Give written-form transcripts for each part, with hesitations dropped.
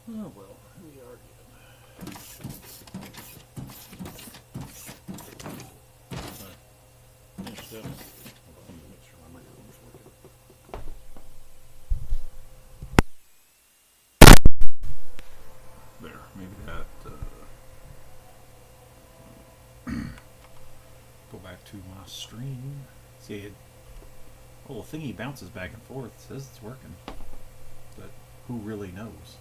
Oh well, we are good. Finished up. Hold on, let me make sure my microphone's working. There, maybe that. Go back to my stream. See, it. Well, the thingy bounces back and forth. It says it's working, but who really knows?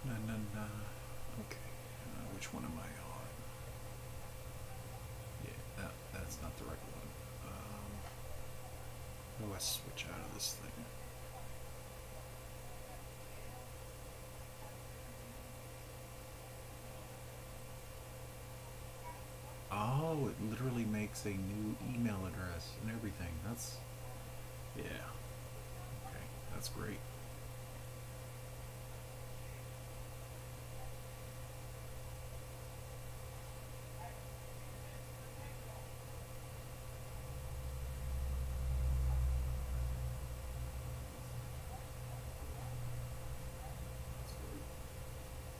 Na na na. Okay, which one am I on? Yeah, that's not the right one. How do I switch out of this thing? Oh, it literally makes a new email address and everything. That's, yeah. Okay, that's great.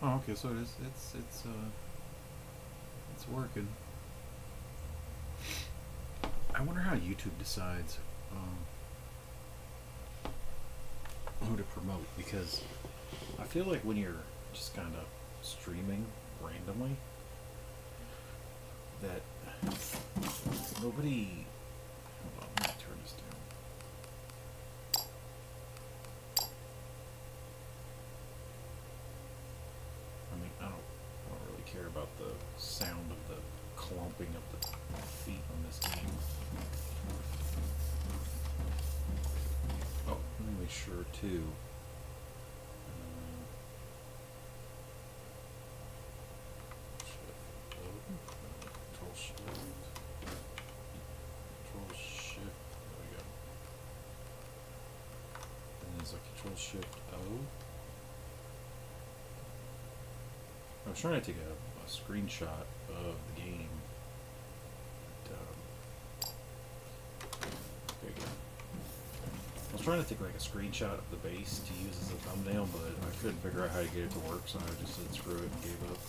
Oh, okay, so it is. It's working. I wonder how YouTube decides who to promote, because I feel like when you're just kind of streaming randomly, that nobody. Hold on, let me turn this down. I mean, I don't really care about the sound of the clumping of the feet on this game. Oh, let me make sure too. Control Shift. Control Shift. There we go. And there's a Control Shift O. I was trying to take a screenshot of the game. There you go. I was trying to take like a screenshot of the base to use as a thumbnail, but I couldn't figure out how to get it to work, so I just said screw it and gave up.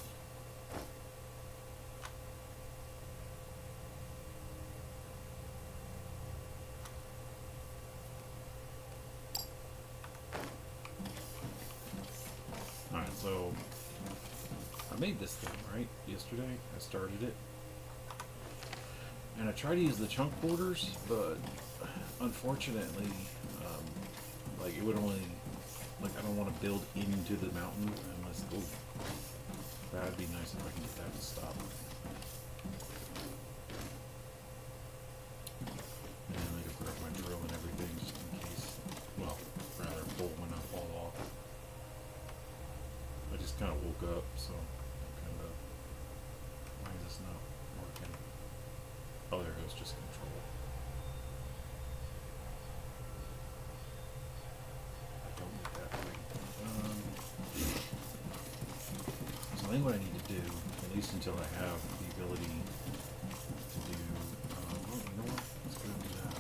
Alright, so I made this thing, right? Yesterday, I started it. And I tried to use the chunk borders, but unfortunately, like it would only, like I don't want to build into the mountain unless, oh, that'd be nice if I can get that to stop. And I could grab my drill and everything just in case, well, rather pull when I fall off. I just kind of woke up, so I'm kind of, why is this not working? Oh, there goes just control. I don't need that thing. So I think what I need to do, at least until I have the ability to do, oh, you know what? Let's go do that.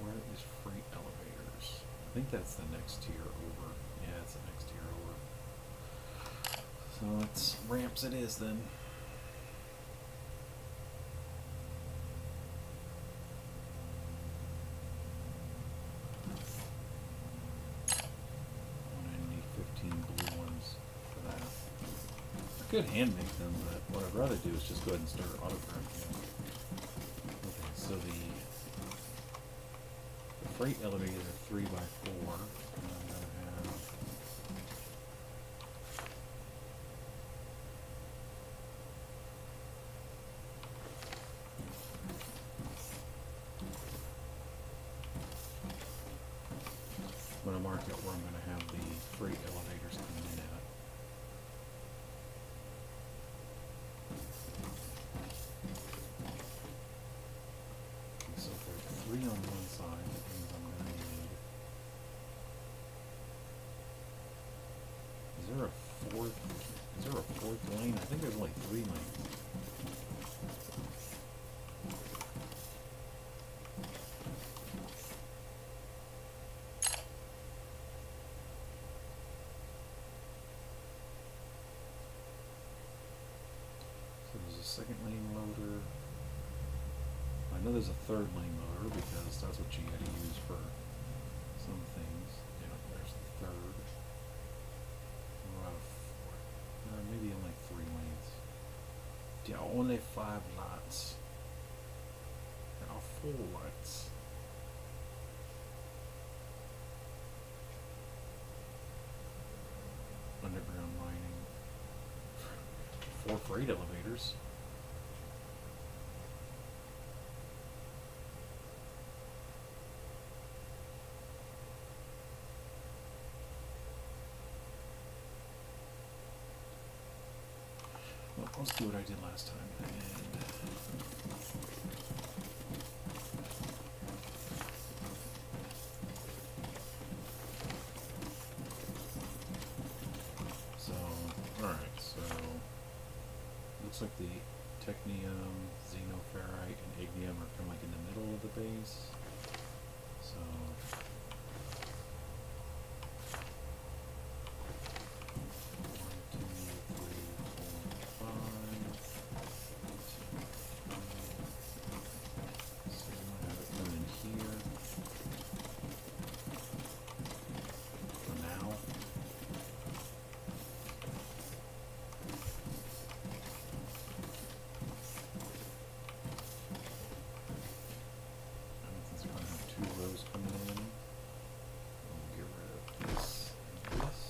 Where is freight elevators? I think that's the next tier over. Yeah, it's the next tier over. So it's ramps it is then. I need 15 blue ones for that. I could hand make them, but what I'd rather do is just go ahead and start autographing them. Okay, so the freight elevators are 3x4. And I'm gonna have I'm gonna mark out where I'm gonna have the freight elevators coming in at. there a fourth? Is there a fourth lane? I think there's only 3 lanes. So there's a second lane loader. I know there's a third lane loader because that's what you had to use for some things. Yeah, there's the third. What about a fourth? Maybe only 3 lanes. Yeah, only 5 lots. There are 4 lots. Underground mining. 4 freight elevators. Well, let's do what I did last time. And so, alright, so looks like the technium, xenoferrite, and ignium are kind of like in the middle of the base. So 1, 2, 3, 4, 5. So I'm gonna have it come in here for now. And since we're gonna have 2 rows coming in, we'll get rid of this and this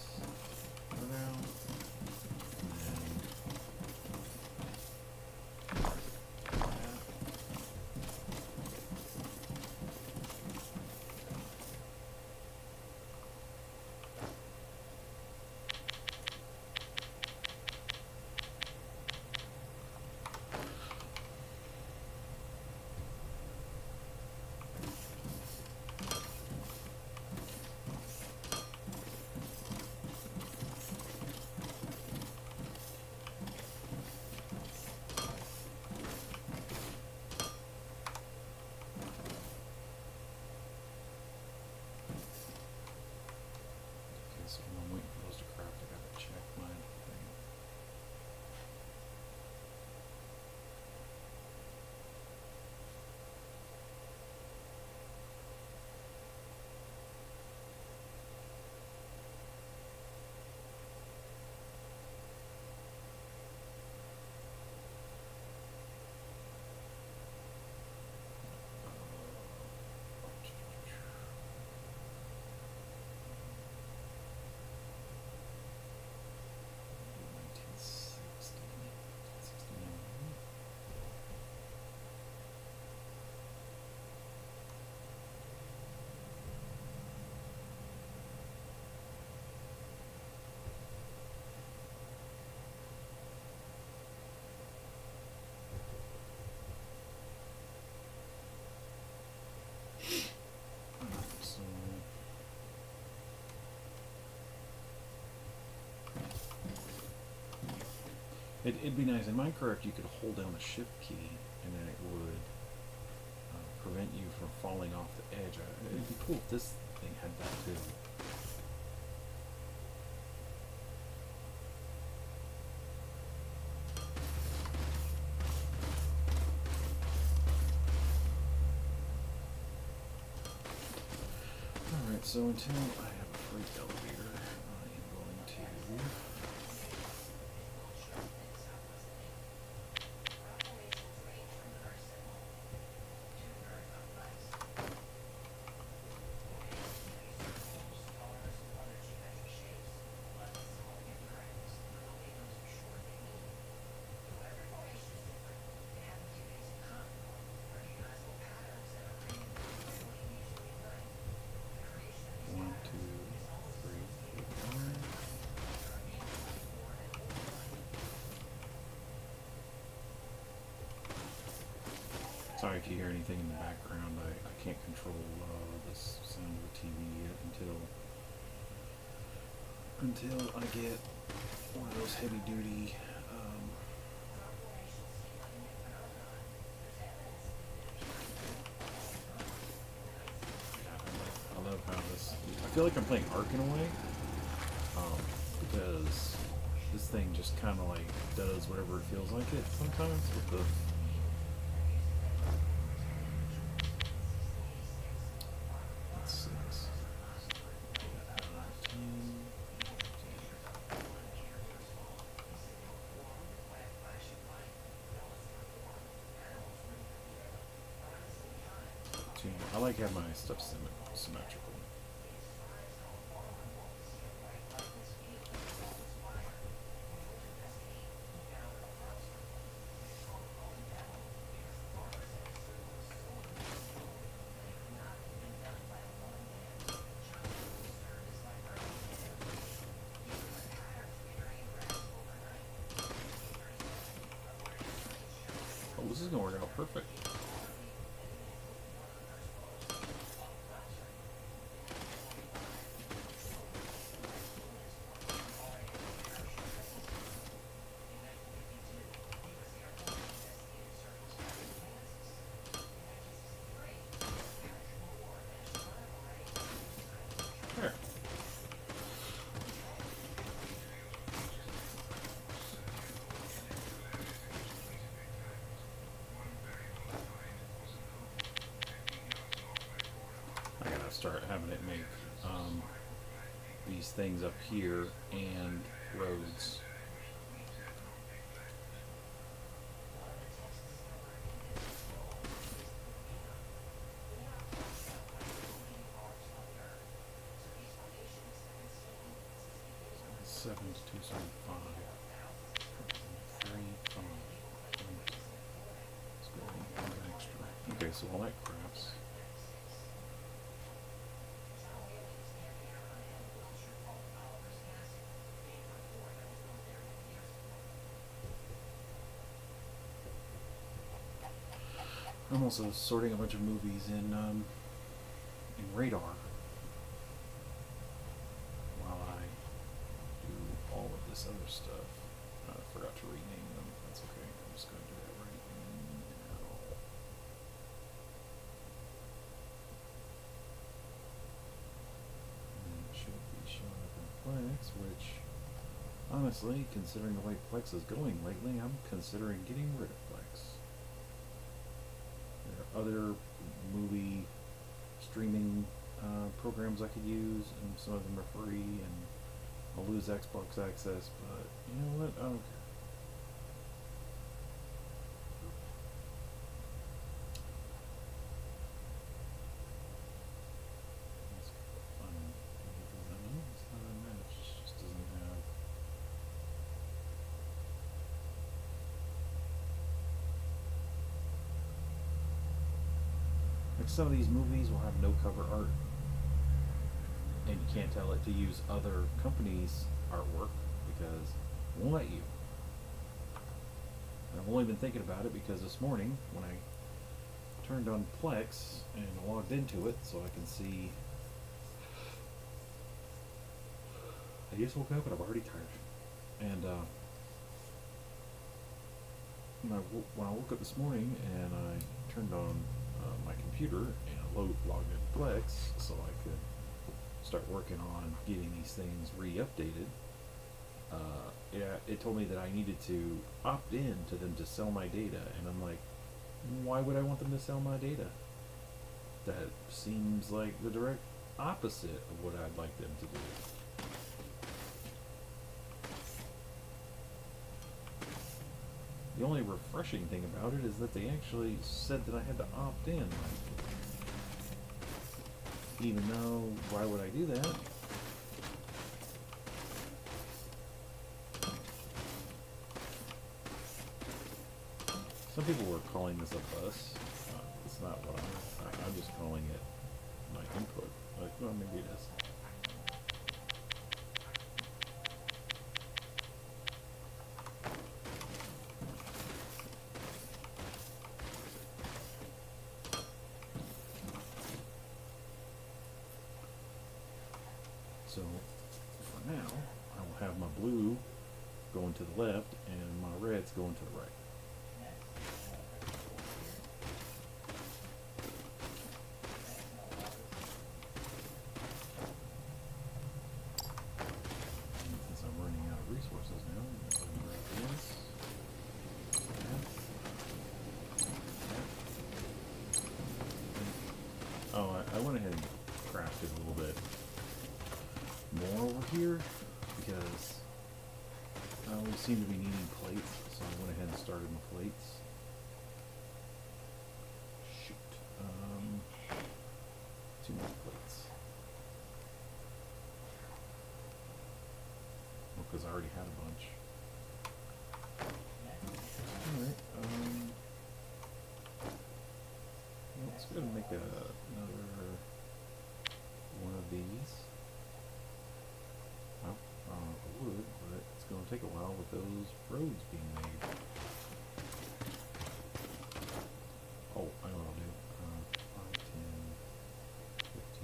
for now. And then that. Okay, so when I'm waiting for those to craft, I gotta check my thing. So it'd be nice. In Minecraft, you could hold down the shift key, and then it would prevent you from falling off the edge. It'd be cool if this thing had that too. Alright, so until I have a freight elevator, I am going to one, two, three, four, 5. Sorry if you hear anything in the background. I can't control the sound of the TV yet until until I get one of those heavy duty. I love how this. I feel like I'm playing Ark in a way, because this thing just kind of like does whatever it feels like it sometimes with the. Let's see this. I like having my stuff symmetrical. Oh, this is gonna work out perfect. There. I gotta start having it make these things up here and roads. Seven to 275. 3, 5. Let's go ahead and add an extra. Okay, so all that craps. I'm also sorting a bunch of movies in Radar while I do all of this other stuff. I forgot to rename them. That's okay. I'm just going to do that right now. And it should be showing up in Plex, which, honestly, considering the way Plex is going lately, I'm considering getting rid of Plex. There are other movie streaming programs I could use, and some of them are free, and I'll lose Xbox access, but you know what? I don't care. It's funny because I know it's not a match, it just doesn't have. Like some of these movies will have no cover art, and you can't tell it to use other companies' artwork because it won't let you. And I've only been thinking about it because this morning when I turned on Plex and logged into it so I can see. I just woke up and I'm already tired. And when I woke up this morning and I turned on my computer and I logged into Plex so I could start working on getting these things re-updated, it told me that I needed to opt in to them to sell my data, and I'm like, why would I want them to sell my data? That seems like the direct opposite of what I'd like them to do. The only refreshing thing about it is that they actually said that I had to opt in. Even though, why would I do that? Some people were calling this a bus. It's not what I'm just calling it my input. Like, well, maybe it is. So, for now, have my blue going to the left and my red's going to the right. And since I'm running out of resources now, I'm going to grab this. Oh, I went ahead and crafted a little bit more over here because I always seem to be needing plates, so I went ahead and started my plates. Shoot. 2 more plates. Well, because I already had a bunch. Alright, let's go and make another one of these. Well, I would, but it's going to take a while with those roads being made. Oh, I know what I'll do. 5, 10, 15,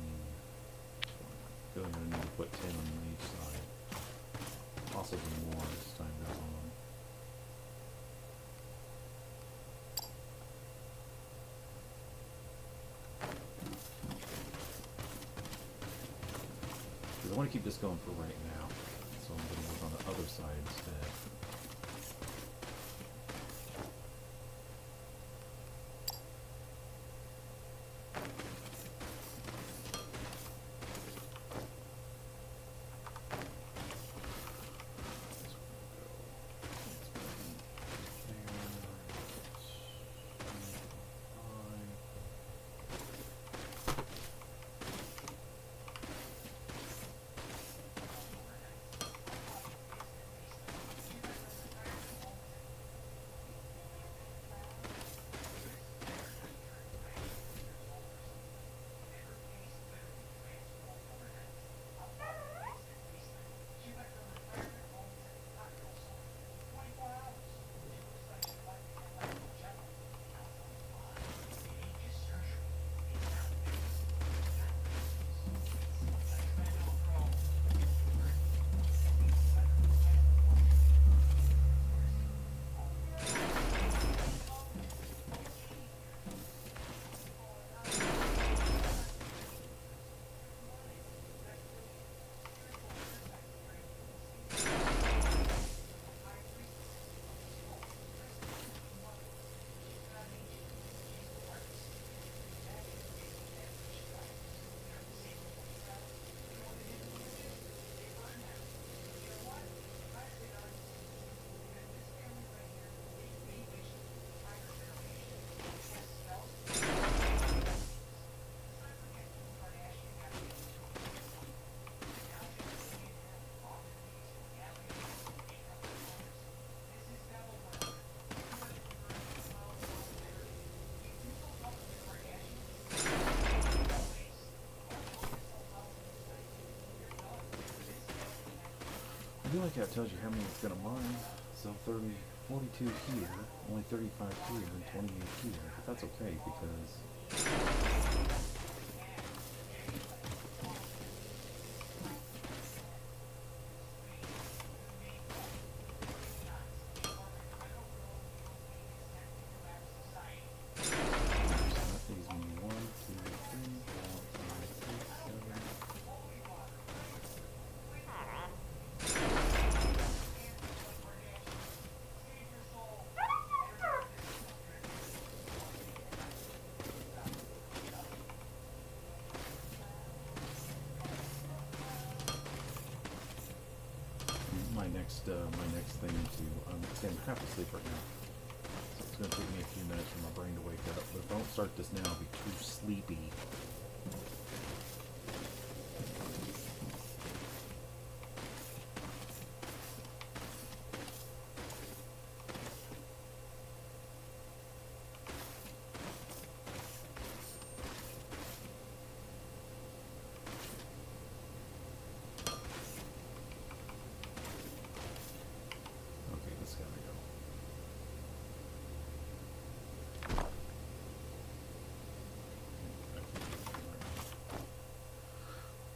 20. I'm going to need to put 10 on each side. Possibly more as time goes on. I want to keep this going for right now, so I'm going to work on the other side instead. I feel like that tells you how many it's going to mine. So 42 here, only 35 here, and 28 here. But that's okay because that leaves me 1, 2, 3, 4, 5, 6, 7. My next thing to I'm half asleep right now, so it's going to take me a few minutes for my brain to wake up. But if I don't start this now, I'll be too sleepy.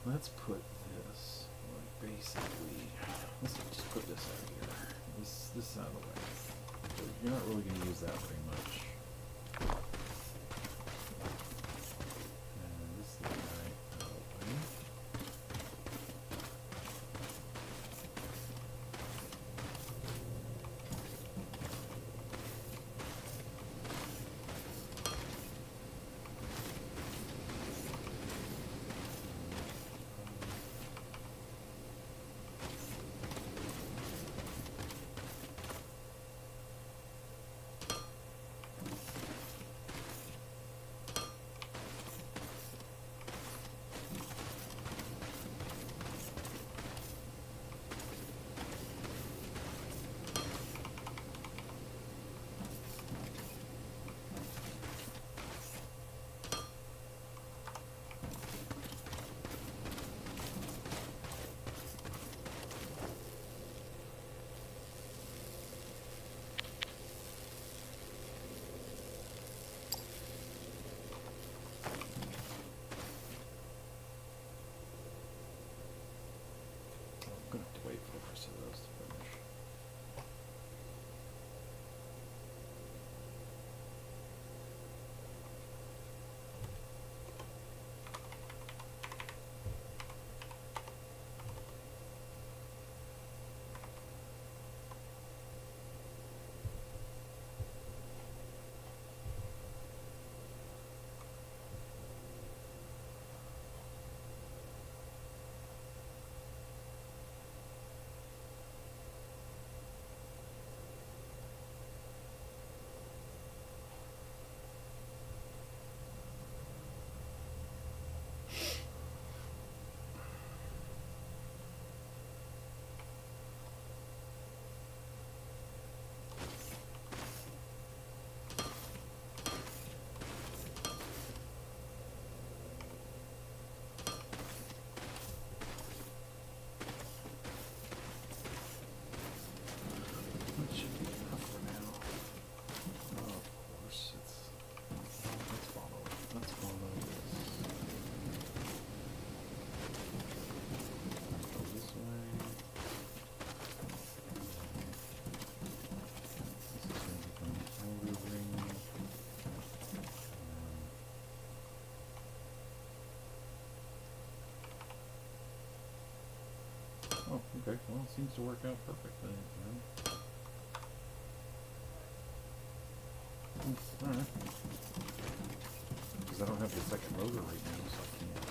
Let's put this like basically let's just put this out here. This out of the way. So you're not really going to use that very much. And this guy out of the way. I'm gonna have to wait for the rest of those to finish. That should be enough for now. Oh, of course, let's follow it. Let's follow this. Go this way. This is going to become an outer ring. Oh, okay. Well, it seems to work out perfectly. Alright. Because I don't have the second rotor right now, so I can't.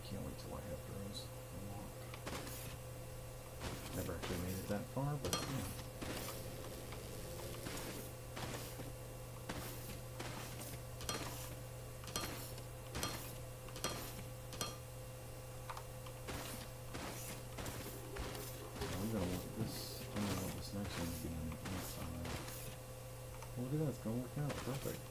Can't wait till I have drones unlocked. Never actually made it that far, but yeah. I'm gonna want this. I'm gonna want this next one to be on the inside. Well, look at that, it's gonna work out perfect.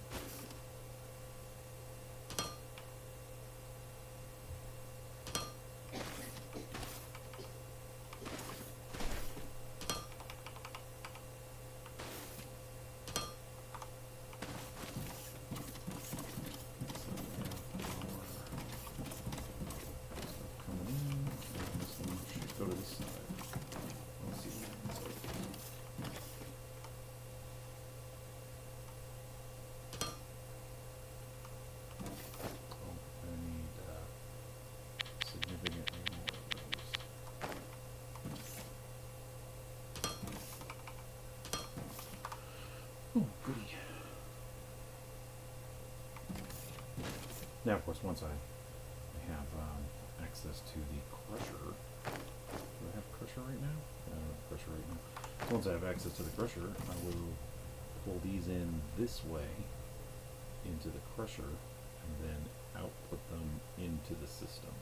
Now, of course, once I have access to the crusher. Do I have crusher right now? I don't have crusher right now. So once I have access to the crusher, I will pull these in this way into the crusher and then output them into the system.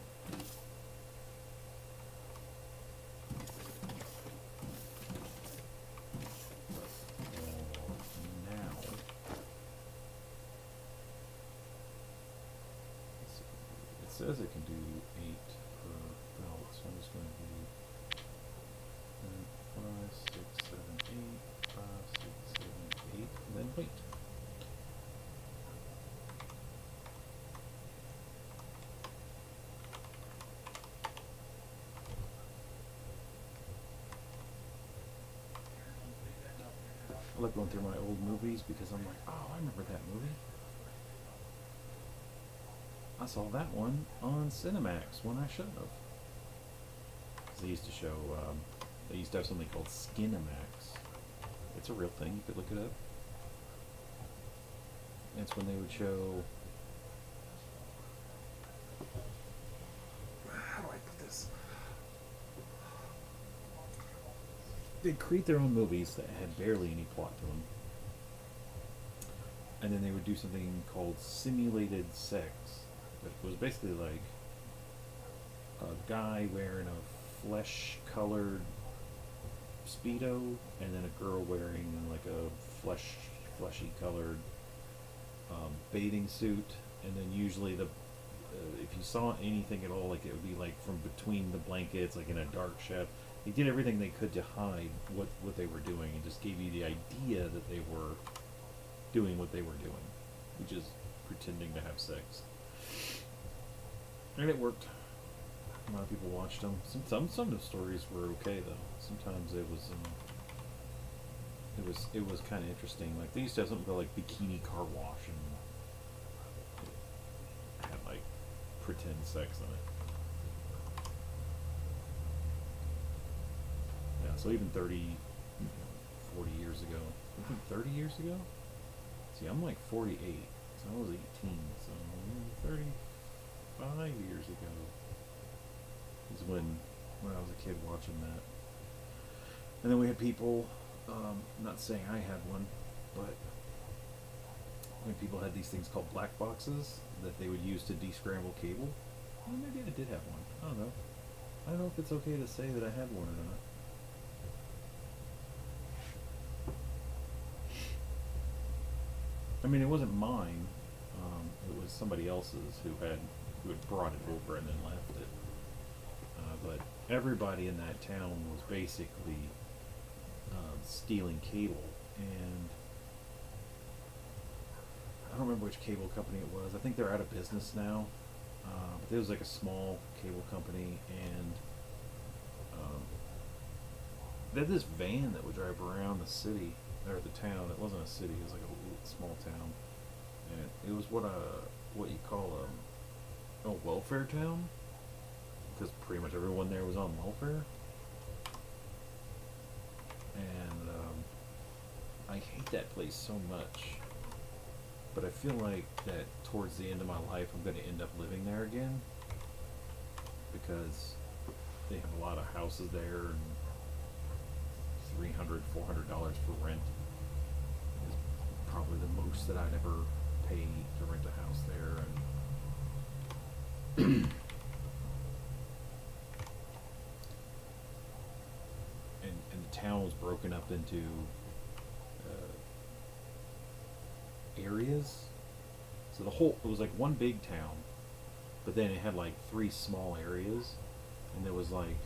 Now, it says it can do 8 per belt, so I'm just going to do 5, 6, 7, 8, 5, 6, 7, 8, and then wait. I like going through my old movies because I'm like, oh, I remember that movie. I saw that one on Cinemax when I should have. Because they used to show, they used to have something called Skinemax. It's a real thing, you could look it up. It's when they would show, how do I put this? They'd create their own movies that had barely any plot to them. And then they would do something called simulated sex. It was basically like a guy wearing a flesh-colored Speedo, and then a girl wearing like a fleshy-colored bathing suit, and then usually if you saw anything at all, like it would be like from between the blankets, like in a dark shed. They did everything they could to hide what they were doing, and just gave you the idea that they were doing what they were doing, which is pretending to have sex. And it worked. A lot of people watched them. Some of the stories were okay though. Sometimes it was kind of interesting. Like they used to have something called like bikini car wash, and it had like pretend sex in it. Yeah, so even 30, 40 years ago. I think 30 years ago? See, I'm like 48, so I was 18, so 35 years ago is when I was a kid watching that. And then we had people, not saying I had one, but when people had these things called black boxes that they would use to descramble cable. Well, maybe I did have one. I don't know. I don't know if it's okay to say that I had one or not. I mean, it wasn't mine. It was somebody else's who had brought it over and then left it. But everybody in that town was basically stealing cable, and I don't remember which cable company it was. I think they're out of business now. But it was like a small cable company, and they had this van that would drive around the city or the town. It wasn't a city; it was like a small town, and it was what you call a welfare town, because pretty much everyone there was on welfare. And I hate that place so much, but I feel like that towards the end of my life I'm going to end up living there again, because they have a lot of houses there, and $300, $400 for rent is probably the most that I'd ever pay to rent a house there. And and the town was broken up into areas. So it was like one big town, but then it had like 3 small areas, and there was like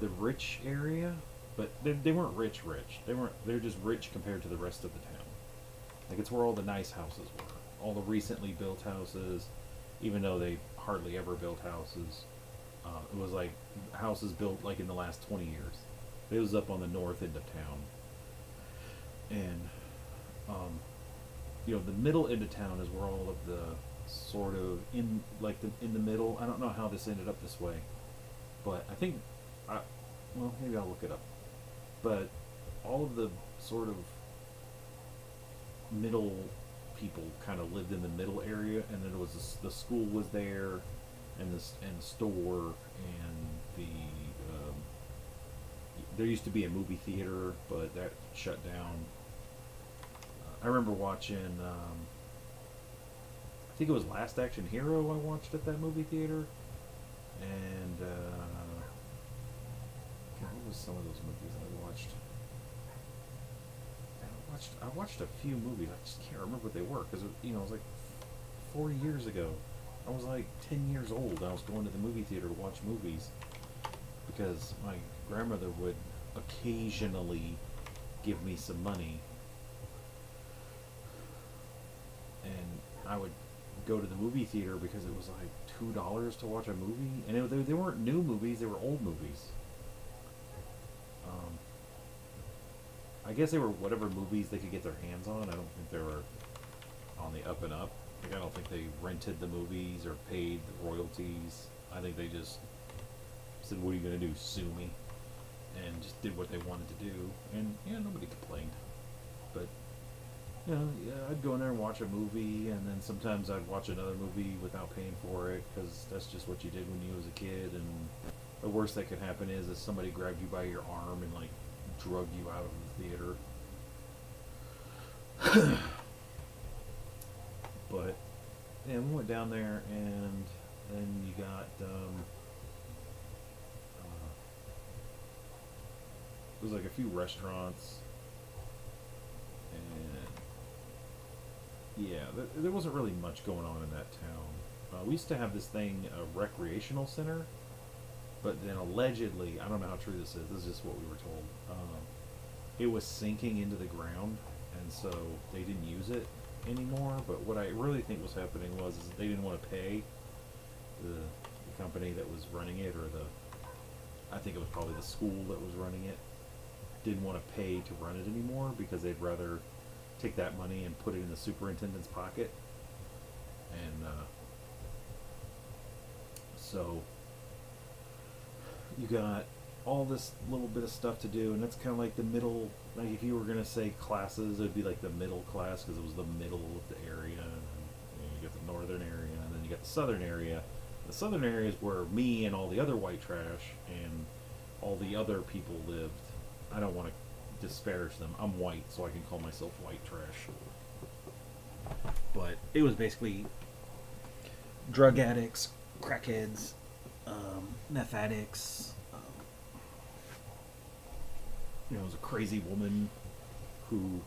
the rich area, but they weren't rich. They're just rich compared to the rest of the town. Like it's where all the nice houses were, all the recently built houses, even though they hardly ever built houses. It was like houses built like in the last 20 years. It was up on the north end of town, and the middle end of town is where all of the sort of in the middle. I don't know how this ended up this way, but I think maybe I'll look it up. But all of the sort of middle people kind of lived in the middle area, and then it was the school was there, and the store, and there used to be a movie theater, but that shut down. I remember watching. I think it was Last Action Hero I watched at that movie theater, and God, what was some of those movies I watched? I watched a few movies. I just can't remember what they were because it was like 4 years ago. I was like 10 years old. I was going to the movie theater to watch movies because my grandmother would occasionally give me some money, and I would go to the movie theater because it was like $2 to watch a movie, and they weren't new movies; they were old movies. I guess they were whatever movies they could get their hands on. I don't think they were on the up and up. Like, I don't think they rented the movies or paid the royalties. I think they just said, "What are you going to do? Sue me?" And just did what they wanted to do. And nobody complained. But I'd go in there and watch a movie, and then sometimes I'd watch another movie without paying for it because that's just what you did when you was a kid. And the worst that could happen is if somebody grabbed you by your arm and like drug you out of the theater. But we went down there, and then you got there was like a few restaurants, and there wasn't really much going on in that town. We used to have this thing, a recreational center, but then allegedly, I don't know how true this is just what we were told, it was sinking into the ground, and so they didn't use it anymore. But what I really think was happening is they didn't want to pay the company that was running it, or I think it was probably the school that was running it, didn't want to pay to run it anymore because they'd rather take that money and put it in the superintendent's pocket. And so you got all this little bit of stuff to do, and that's kind of like the middle. Like if you were gonna say classes, it'd be like the middle class because it was the middle of the area. And then, you got the northern area, and then you got the southern area. The southern area is where me and all the other white trash and all the other people lived. I don't want to disparage them. I'm white, so I can call myself white trash. But it was basically drug addicts, crackheads, meth addicts. It was a crazy woman who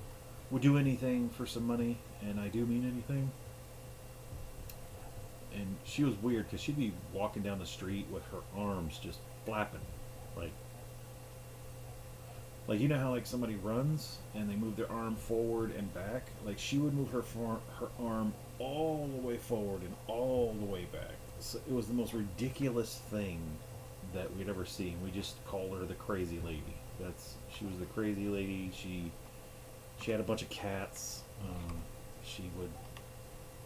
would do anything for some money, and I do mean anything. And she was weird because she'd be walking down the street with her arms just flapping, like you know how like somebody runs and they move their arm forward and back. Like she would move her arm all the way forward and all the way back. So it was the most ridiculous thing that we'd ever seen. We just called her the crazy lady. She was the crazy lady. She had a bunch of cats. She would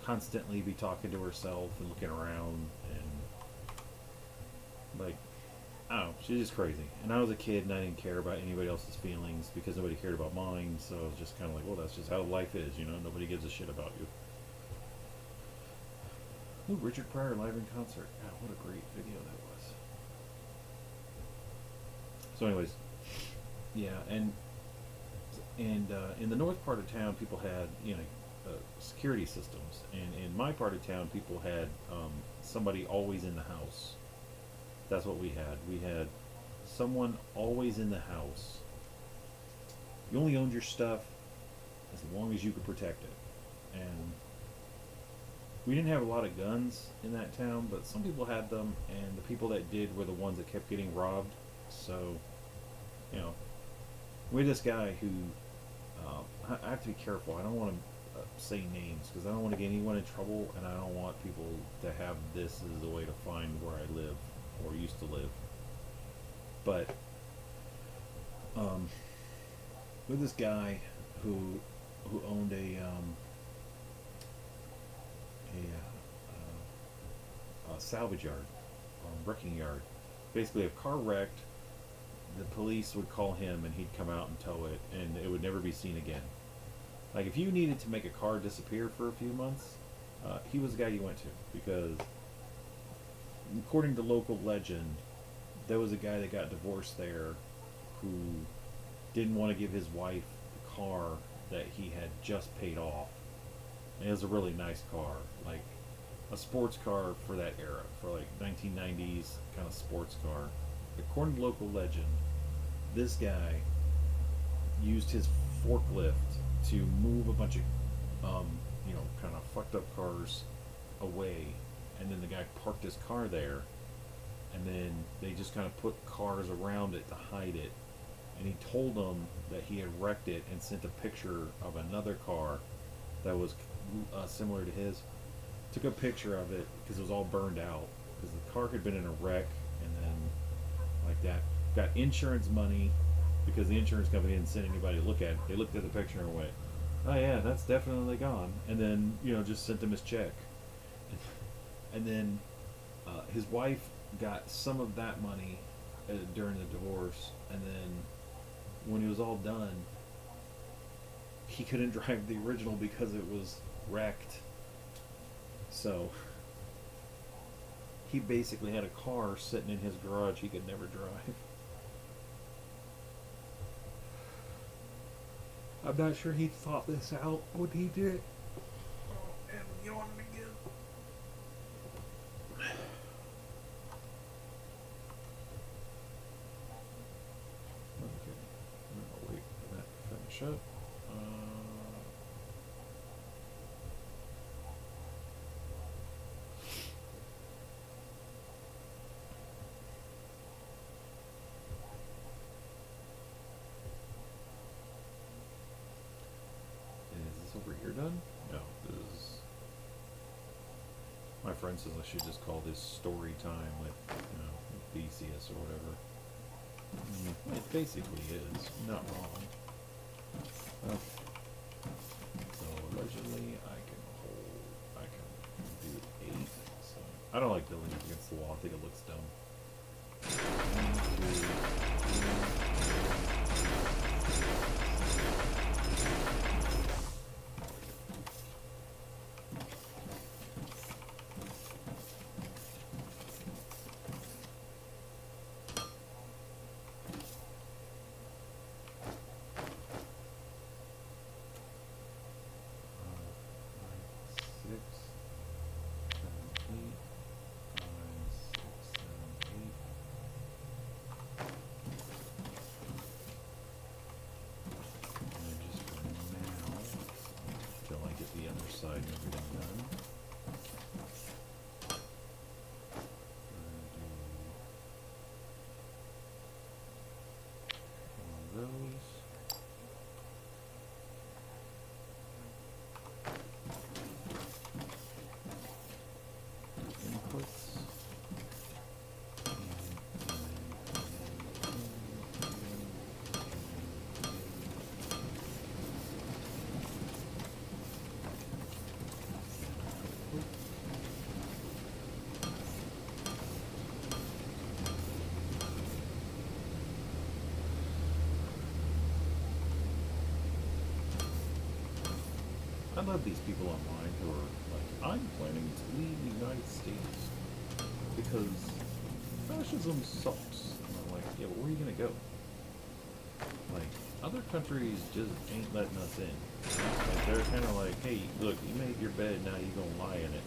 constantly be talking to herself and looking around, and like, I don't know, she's just crazy. And I was a kid and I didn't care about anybody else's feelings because nobody cared about mine. So I was just kind of like, well, that's just how life is, nobody gives a shit about you. Ooh, Richard Pryor live in concert. God, what a great video that was. So anyways, yeah, and in the north part of town, people had security systems, and in my part of town, people had somebody always in the house. That's what we had. We had someone always in the house. You only owned your stuff as long as you could protect it, and we didn't have a lot of guns in that town, but some people had them, and the people that did were the ones that kept getting robbed. So, we had this guy who, I have to be careful. I don't want to say names because I don't want to get anyone in trouble, and I don't want people to have this as a way to find where I live or used to live. But with this guy who owned a salvage yard, wrecking yard. Basically, if a car wrecked, the police would call him and he'd come out and tow it, and it would never be seen again. Like if you needed to make a car disappear for a few months, he was the guy you went to because, according to local legend, there was a guy that got divorced there who didn't want to give his wife the car that he had just paid off. And it was a really nice car, like a sports car for that era, for like 1990s kind of sports car. According to local legend, this guy used his forklift to move a bunch of, kind of fucked up cars away, and then the guy parked his car there, and then they just kind of put cars around it to hide it. And he told them that he had wrecked it and sent a picture of another car that was similar to his. Took a picture of it because it was all burned out because the car had been in a wreck, and then like that got insurance money because the insurance company didn't send anybody to look at it. They looked at the picture and went, "Oh yeah, that's definitely gone," and then just sent him his check. And then his wife got some of that money during the divorce, and then when it was all done, he couldn't drive the original because it was wrecked. So he basically had a car sitting in his garage he could never drive. I'm not sure he thought this out when he did. Oh, and yawning again. Okay, I'll wait for that to finish up. Is this over here done? No, this is. My friend says I should just call this story time with Theseus or whatever. It basically is. Not wrong. Okay. So allegedly I can do 8. So I don't like building up against the wall. I think it looks dumb. 1, 2, the other side and everything done. One of those. Inputs. I love these people online who are like, I'm planning to leave the United States because fascism sucks. And I'm like, yeah, but where are you going to go? Like, other countries just ain't letting us in. Like, they're kind of like, hey, look, you made your bed, now you going to lie in it.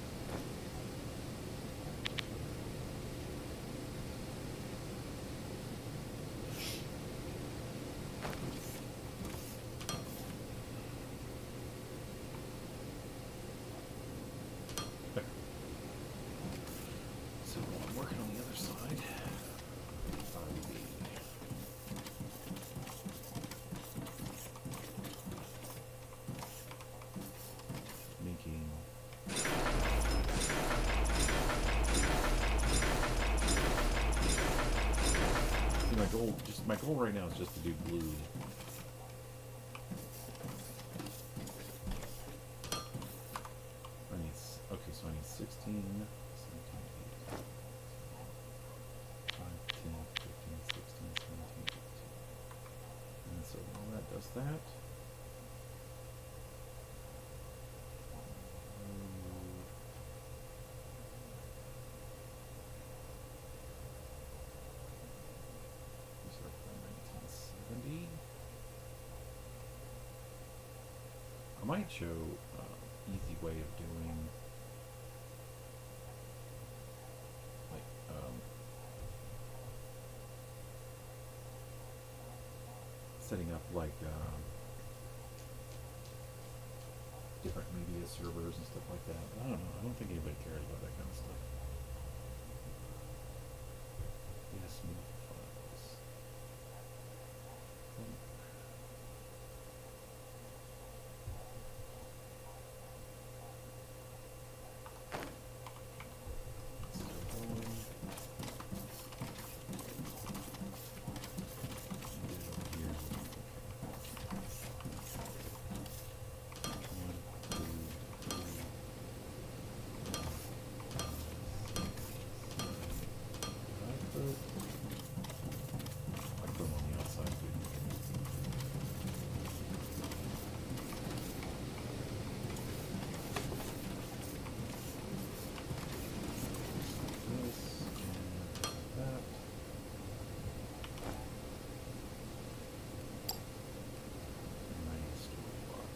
My goal right now is just to do blue. I need, okay, so I need 16, 17, 18, 5, 10, 15, 16, 17, 18. And so while that does that, I might show easy way of doing like setting up like different media servers and stuff like that. I don't know. I don't think anybody cares about that kind of stuff. Yes, move files. Still going. Get it over here. I put them on the outside too. This and that. Nice toolbox.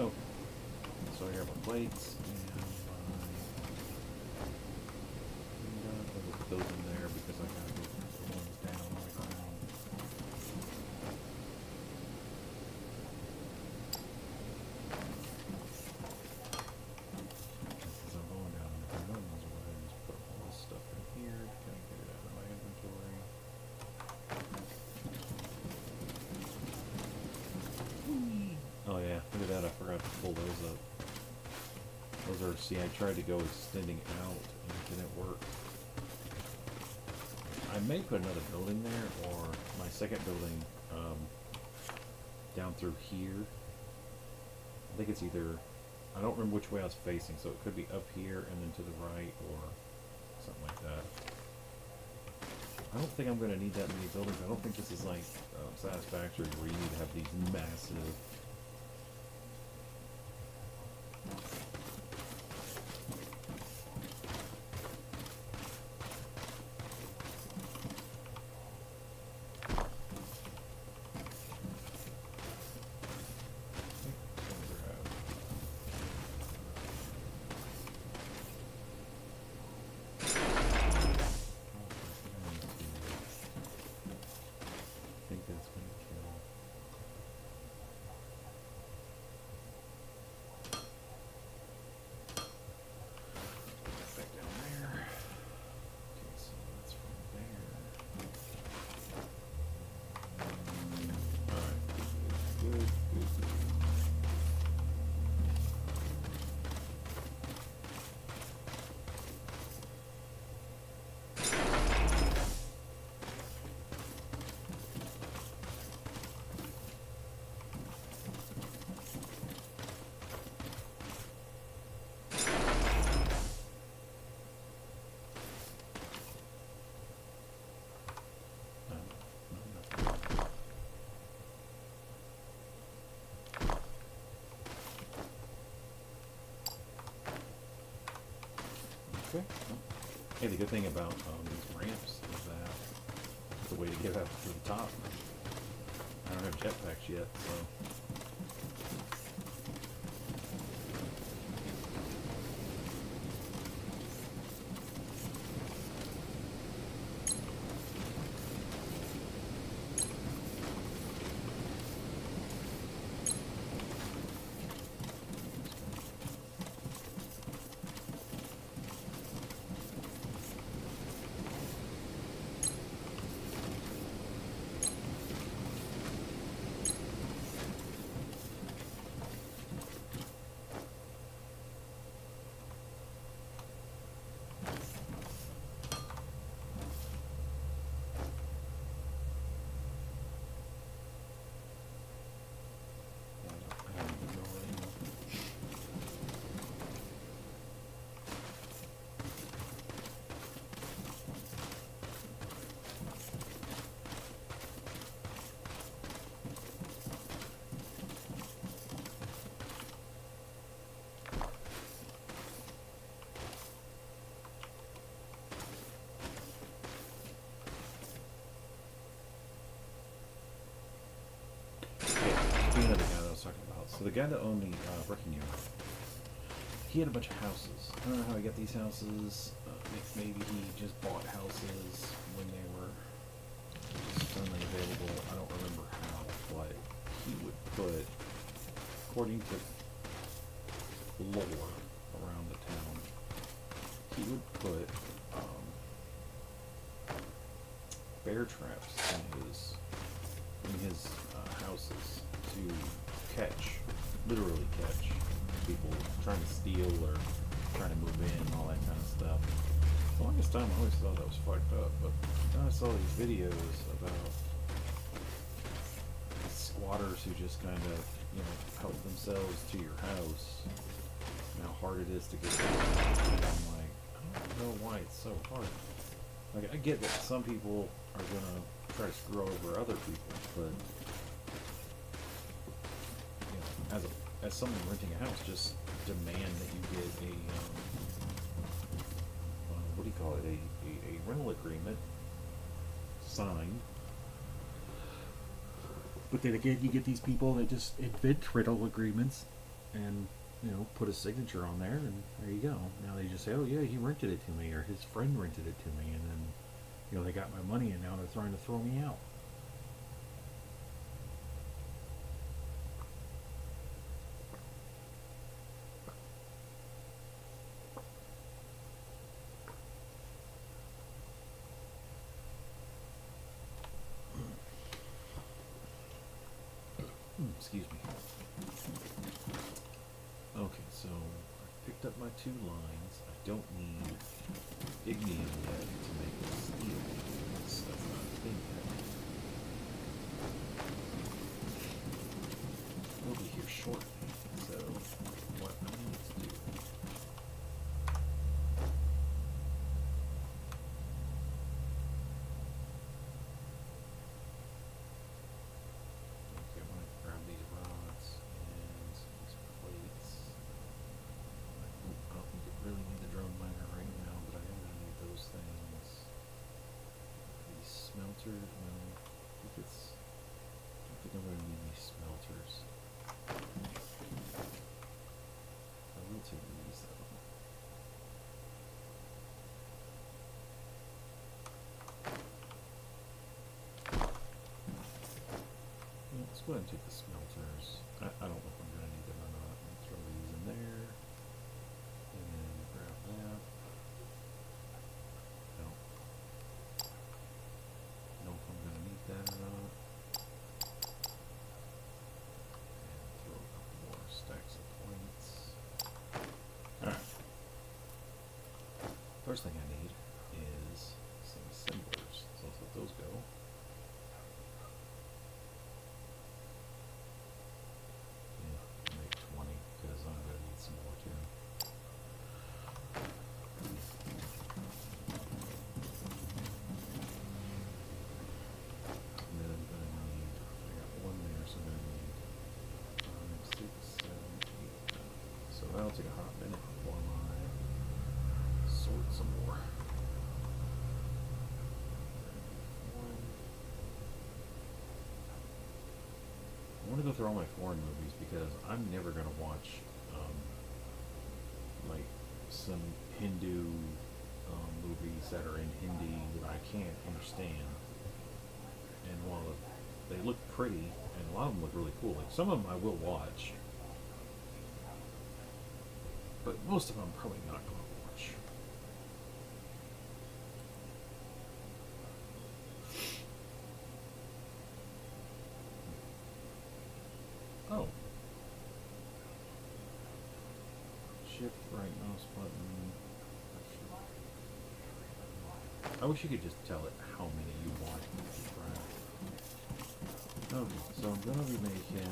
Oh, so I got my plates and my I'll put those in there because I gotta get the ones down on the ground. Since I'm going down on the ground, I might as well go ahead and just put all this stuff in here to kind of get it out of my inventory. Oh yeah, look at that, I forgot to pull those up. Those are, see, I tried to go extending out and it didn't work. I may put another building there, or my second building down through here. I think it's either, I don't remember which way I was facing, so it could be up here and then to the right, or something like that. I don't think I'm going to need that many buildings. I don't think this is like Satisfactory where you need to have these massive. I think that's going to kill. Back down there. Okay, so that's from there. Alright. Good, good, good. Okay. Hey, the good thing about these ramps is that it's a way to get up to the top. I don't have jetpacks yet, so. speaking of the guy that I was talking about, so the guy that owned the wrecking yard, he had a bunch of houses. I don't know how he got these houses. Maybe he just bought houses when they were just suddenly available. I don't remember how, but he would put, according to lore around the town, he would put bear traps in his houses to literally catch people trying to steal or trying to move in and all that kind of stuff. The longest time I always thought that was fucked up, but then I saw these videos about squatters who just kind of, help themselves to your house and how hard it is to get in. And I'm like, I don't know why it's so hard. Like, I get that some people are gonna try to screw over other people, but as someone renting a house, just demand that you get a what do you call it? A rental agreement signed. But then again, you get these people that just invent rental agreements and put a signature on there, and there you go. Now they just say, oh yeah, he rented it to me, or his friend rented it to me, and then they got my money, and now they're trying to throw me out. Excuse me. Okay, so I picked up my 2 lines. I don't need ignium yet to make steel. That's not a thing yet. We'll be here shortly. So what I need to do. Okay, I'm gonna grab these rods and these plates. I don't really need the drone miner right now, but I am gonna need those things. These smelters, no, I don't think I'm gonna need these smelters. I will take these though. Yeah, let's go ahead and take the smelters. I don't know if I'm gonna need them or not. I'm gonna throw these in there. And then grab that. No. Know if I'm gonna need that or not. And throw a couple more stacks of points. Alright. First thing I need is some assemblers. So let's let those go. Yeah, make 20 because I'm gonna need some more too. And then I'm gonna need, I got 1 there, so I'm gonna need 5, 6, 7, 8, 9. So that'll take a hot minute before I sort some more. I want to go through all my foreign movies because I'm never going to watch like some Hindu movies that are in Hindi that I can't understand. And while they look pretty, and a lot of them look really cool, like some of them I will watch, but most of them I'm probably not going to watch. Oh. Shift right mouse button. I wish you could just tell it how many you want. Okay, so I'm gonna be making.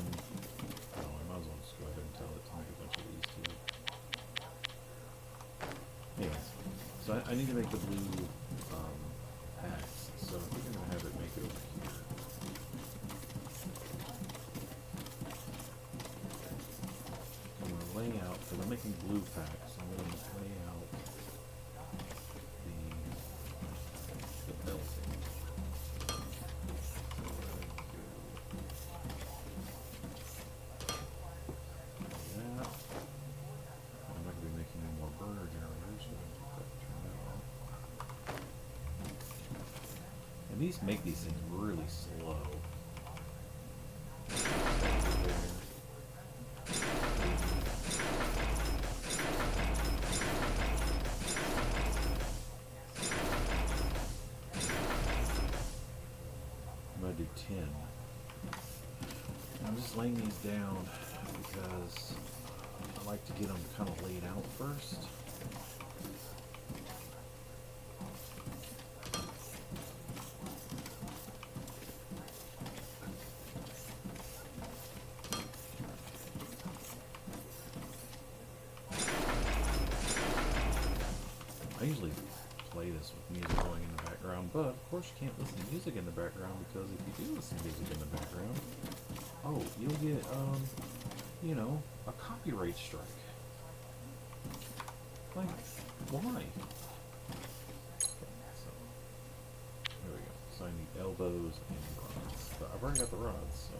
Oh, I might as well just go ahead and tell it to make a bunch of these too. Anyways, so I need to make the blue packs. So I think I'm gonna have it make it over here. I'm gonna lay out because I'm making blue packs. I'm gonna lay out the belting. So what I do least make these things really slow. I'm gonna do 10. I'm just laying these down because I like to get them kind of laid out first. I usually play this with music going in the background, but of course you can't listen to music in the background, because if you do listen to music in the background, oh, you'll get, you know, a copyright strike. Like, why? Okay, so, there we go. So I need elbows and rods. But I've already got the rods, so.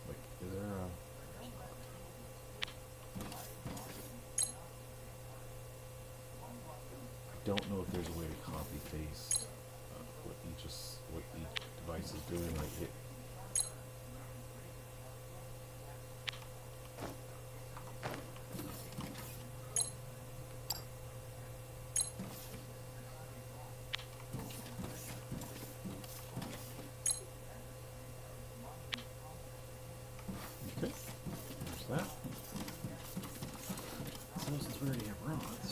Wait, is there a... I don't know if there's a way to copy paste what each device is doing. Like it. Okay, there's that. So since we already have rods.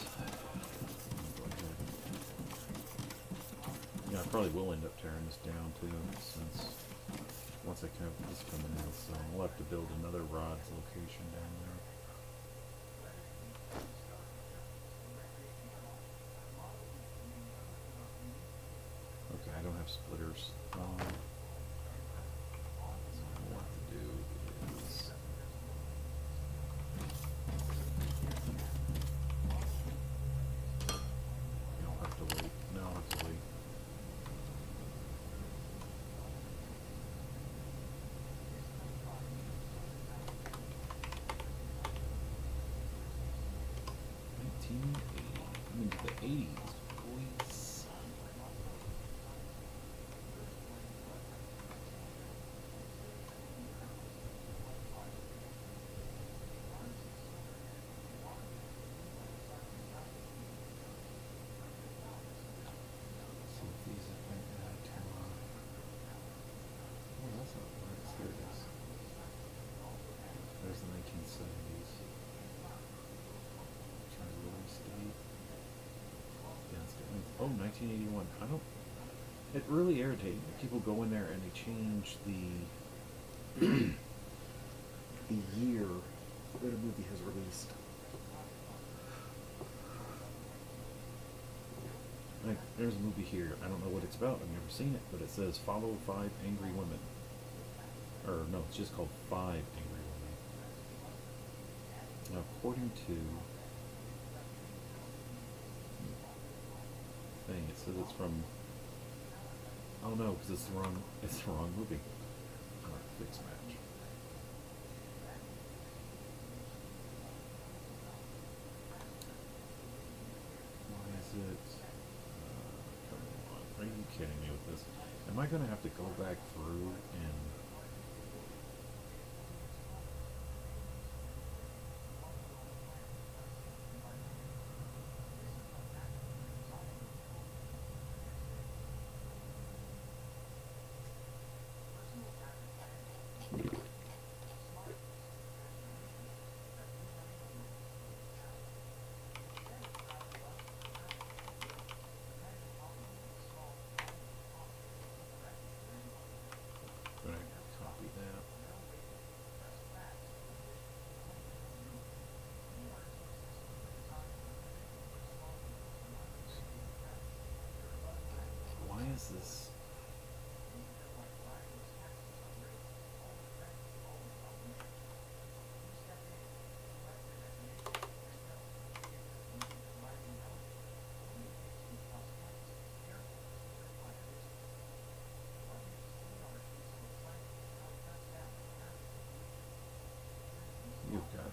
Yeah, I probably will end up tearing this down too, since once I have this coming in, so we'll have to build another rods location down there. Okay, I don't have splitters. So what I want to do is I'll have to wait. No, I'll have to wait. Into the 80s, boys. See if these have been added to oh, that's not right. Here it is. There's the 1970s. Trying to release date. Oh, 1981. I don't. It really irritates me. People go in there and they change the the year that a movie has released. Like, there's a movie here. I don't know what it's about. I've never seen it, but it says "Follow 5 Angry Women." Or no, it's just called 5 Angry Women. Now, according to thing, it says it's from. Oh no, because it's the wrong movie. Alright, fix match. Why is it? Come on, are you kidding me with this? Am I gonna have to go back through and? Copy that. Why is this? You've got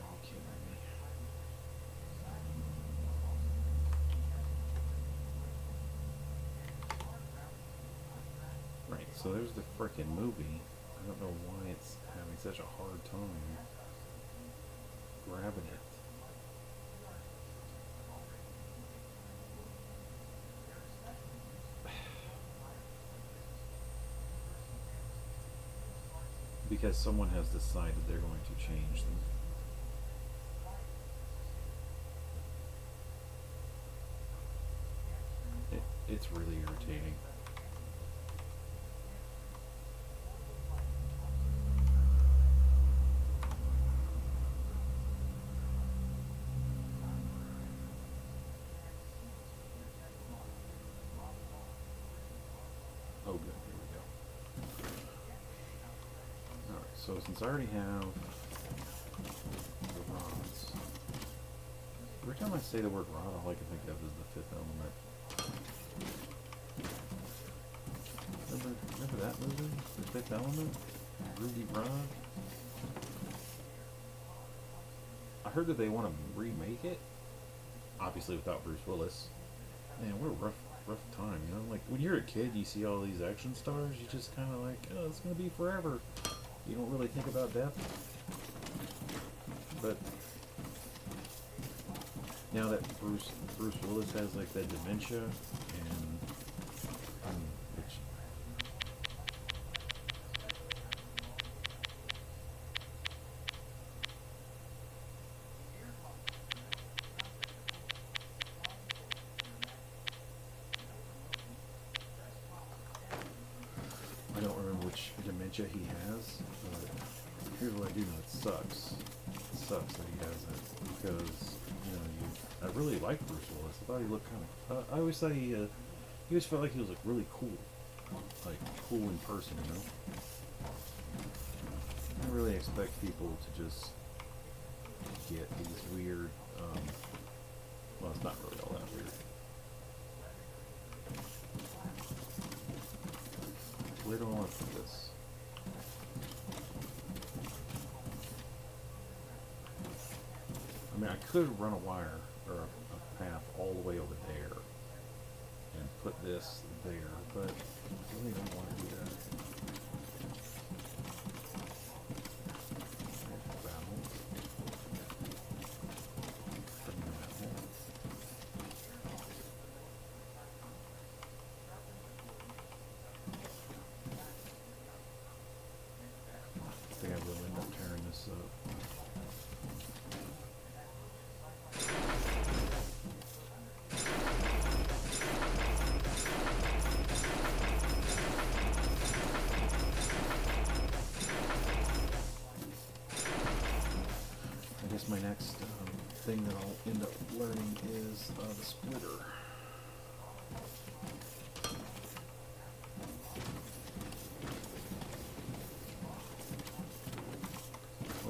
So there's the frickin' movie. I don't know why it's having such a hard time grabbing it. Because someone has decided they're going to change them. It's really irritating. Oh, good. Here we go. Alright, so since I already have the rods, every time I say the word rod, all I can think of is the fifth element. Remember that movie? The Fifth Element? Ruby Rod? I heard that they want to remake it. Obviously without Bruce Willis. Man, what a rough time, you know? Like, when you're a kid, you see all these action stars, you just kind of like, oh, it's going to be forever. You don't really think about death. But now that Bruce Willis has, like, that dementia, and which I don't remember which dementia he has, but here's what I do know: it sucks. It sucks that he has it because I really liked Bruce Willis. I thought he looked kind of. I always thought he always felt like he was like really cool, like cool in person. You know, I really expect people to just get these weird. Well, it's not really all that weird. Where do I want to put this? I mean, I could run a wire or a path all the way over there and put this there, but I really don't want to do that. I think I will end up tearing this up. I guess my next thing that I'll end up learning is the splitter.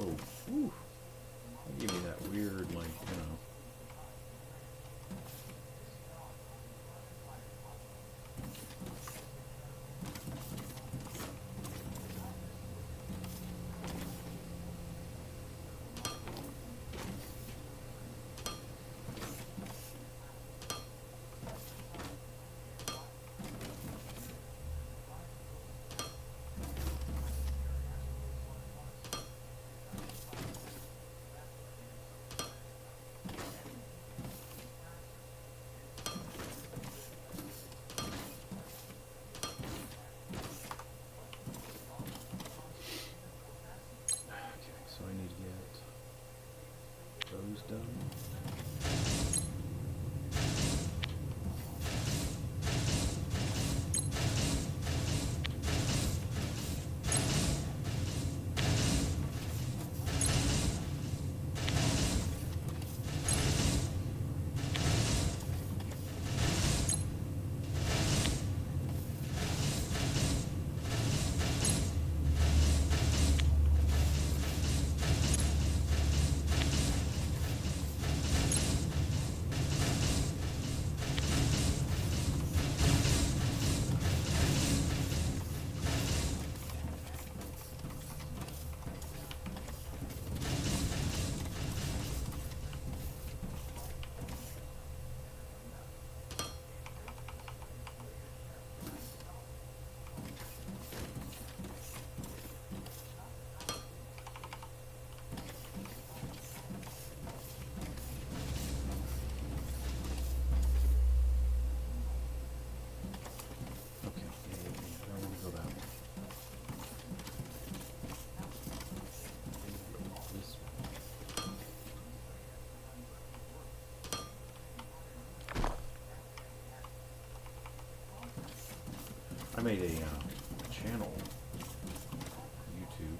Oh, whew. That gave me that weird, like, made a channel on YouTube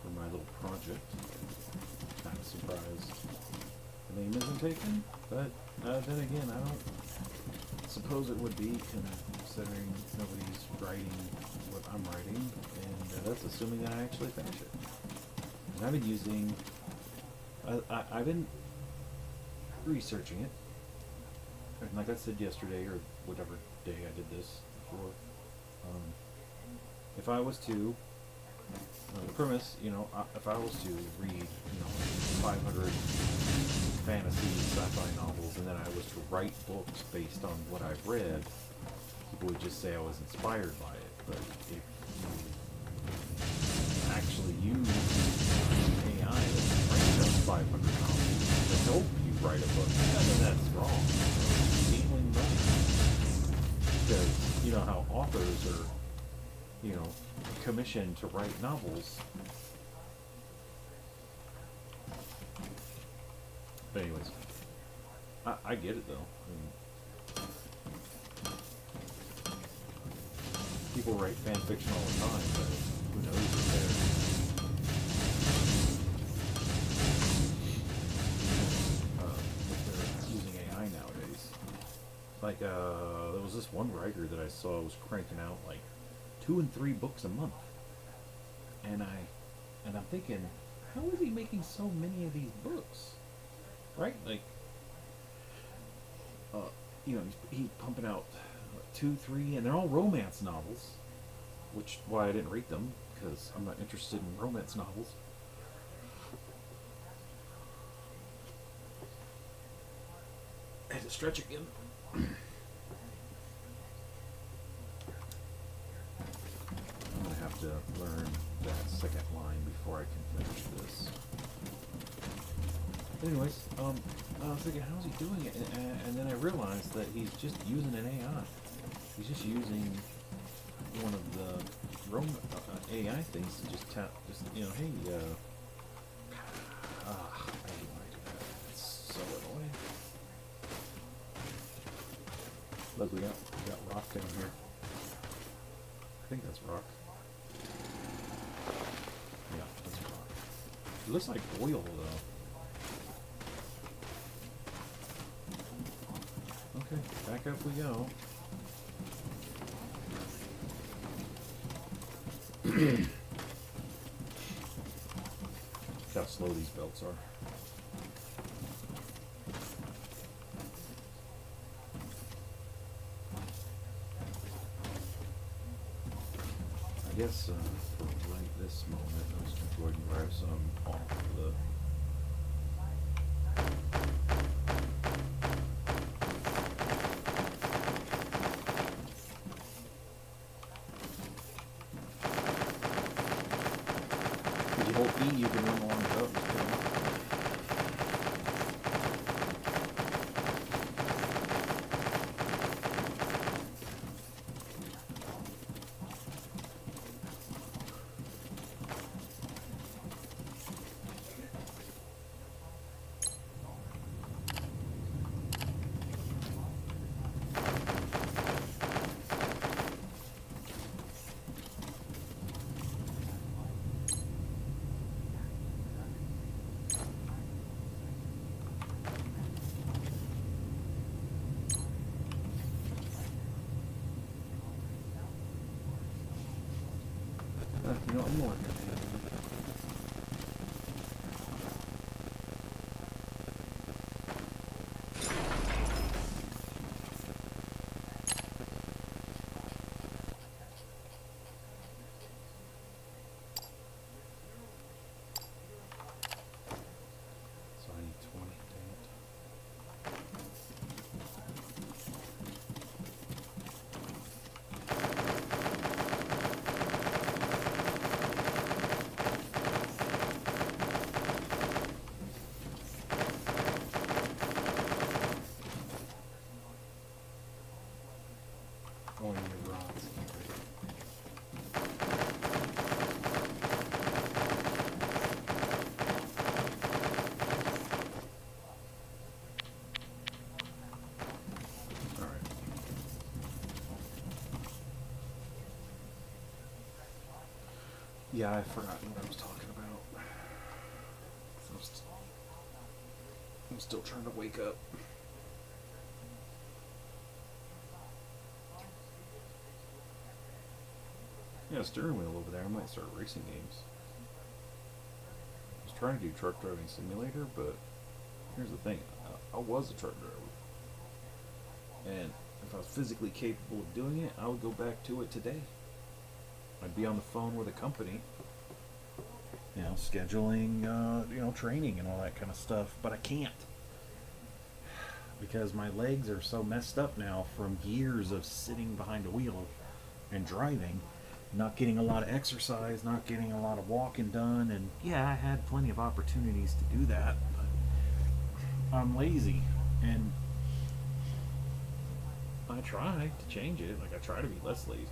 for my little project. Kind of surprised the name isn't taken, but then again, I don't suppose it would be, considering nobody's writing what I'm writing, and that's assuming that I actually finish it. And I've been using, I've been researching it, and like I said yesterday, or whatever day I did this before, if I was to, the premise, if I was to read, 500 fantasy sci-fi novels, and then I was to write books based on what I've read, people would just say I was inspired by it. But if you actually use AI to write those 500 novels to help you write a book, then that's wrong. Stealing money. Because you know how authors are, commissioned to write novels. But anyways, I get it though. People write fan fiction all the time, but who knows if they're using AI nowadays. Like, there was this one writer that I saw was cranking out like 2 and 3 books a month, and I'm thinking, how is he making so many of these books? Right? Like, he's pumping out 2, 3, and they're all romance novels, which why I didn't read them, because I'm not interested in romance novels. I had to stretch again. I'm gonna have to learn that second line before I can finish this. Anyways, I was thinking, how's he doing it? And then I realized that he's just using an AI. He's just using one of the AI things to just hey, I hate when I do that. It's so annoying. Look, we got rock down here. I think that's rock. Yeah, that's rock. It looks like oil, though. Okay, back up we go. Look how slow these belts are. I guess for right this moment, I'm just going to go ahead and grab some off the. Hold E, you can run along the boat. You know, I'm more. So I need 20, dang it. Going your rods. Alright. Yeah, I've forgotten what I was talking about. I'm still trying to wake up. Yeah, steering wheel over there. I might start racing games. I was trying to do truck driving simulator, but here's the thing. I was a truck driver. And if I was physically capable of doing it, I would go back to it today. I'd be on the phone with a company, scheduling, training and all that kind of stuff. But I can't because my legs are so messed up now from years of sitting behind a wheel and driving, not getting a lot of exercise, not getting a lot of walking done. And yeah, I had plenty of opportunities to do that, but I'm lazy, and I try to change it. Like, I try to be less lazy.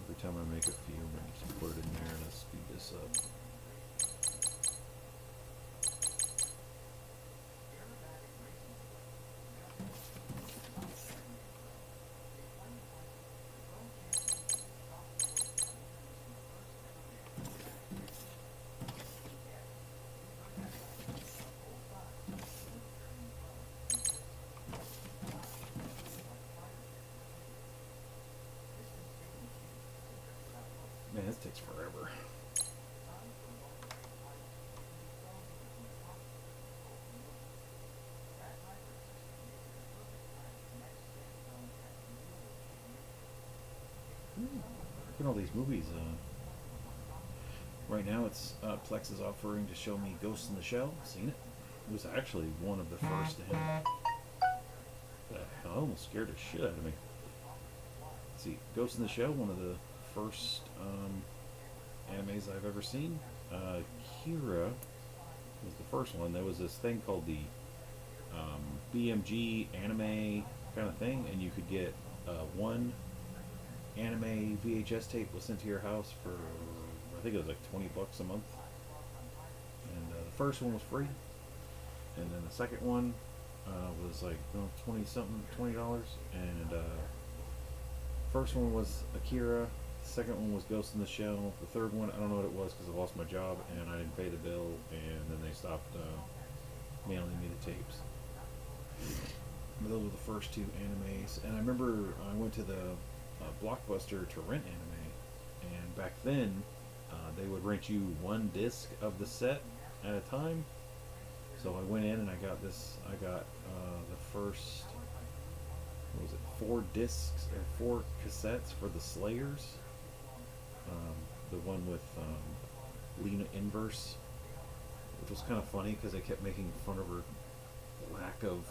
Every time I make a few, I'm going to just put it in there and I'll speed this up. Man, this takes forever. Look at all these movies. Right now, it's Plex is offering to show me Ghost in the Shell. Seen it? It was actually one of the first. And the hell, almost scared the shit out of me. Let's see, Ghost in the Shell, one of the first animes I've ever seen. Kira was the first one. There was this thing called the BMG anime kind of thing, and you could get one anime VHS tape was sent to your house for, I think it was like $20 a month. And the first one was free, and then the second one was like $20, and first one was Akira. The second one was Ghost in the Shell. The third one, I don't know what it was because I lost my job and I didn't pay the bill, and then they stopped mailing me the tapes. But those were the first two animes, and I remember I went to the Blockbuster to rent anime, and back then they would rent you one disc of the set at a time. So I went in and I got the first, what was it, 4 discs or 4 cassettes for the Slayers. The one with Lena Inverse, which was kind of funny because they kept making fun of her lack of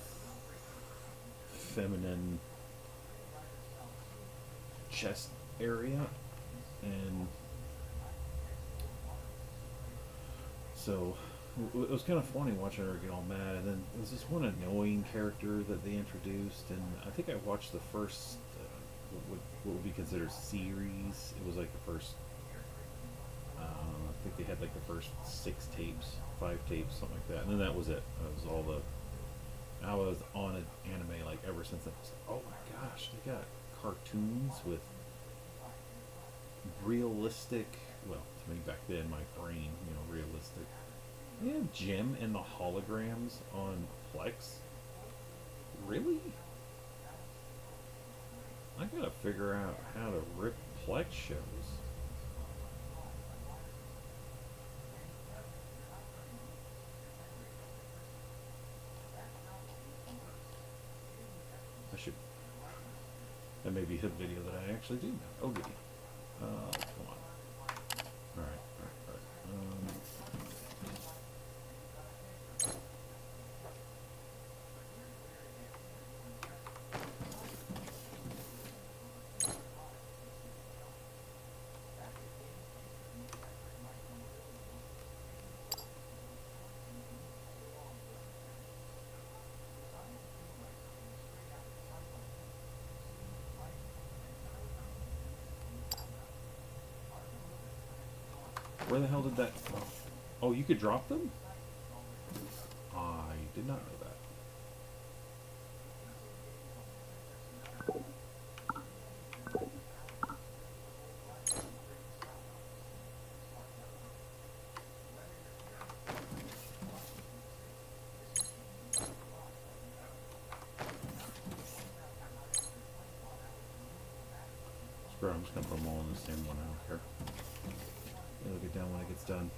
feminine chest area, and so it was kind of funny watching her get all mad. And then there was this one annoying character that they introduced, and I think I watched the first what would be considered series. It was like the first I think they had like the first 6 tapes, 5 tapes, something like that, and then that was it. That was all I was on an anime like ever since then. I was like, oh my gosh, they got cartoons with realistic, well, to me back then, my brain, realistic. They have Jim and the holograms on Plex? Really? I gotta figure out how to rip Plex shows. I should. That may be a video that I actually do. Oh, goody. Come on. Alright. Where the hell did that... Oh, you could drop them? I did not know that. I'm just gonna put them all in the same one out here. It'll get done when it gets done.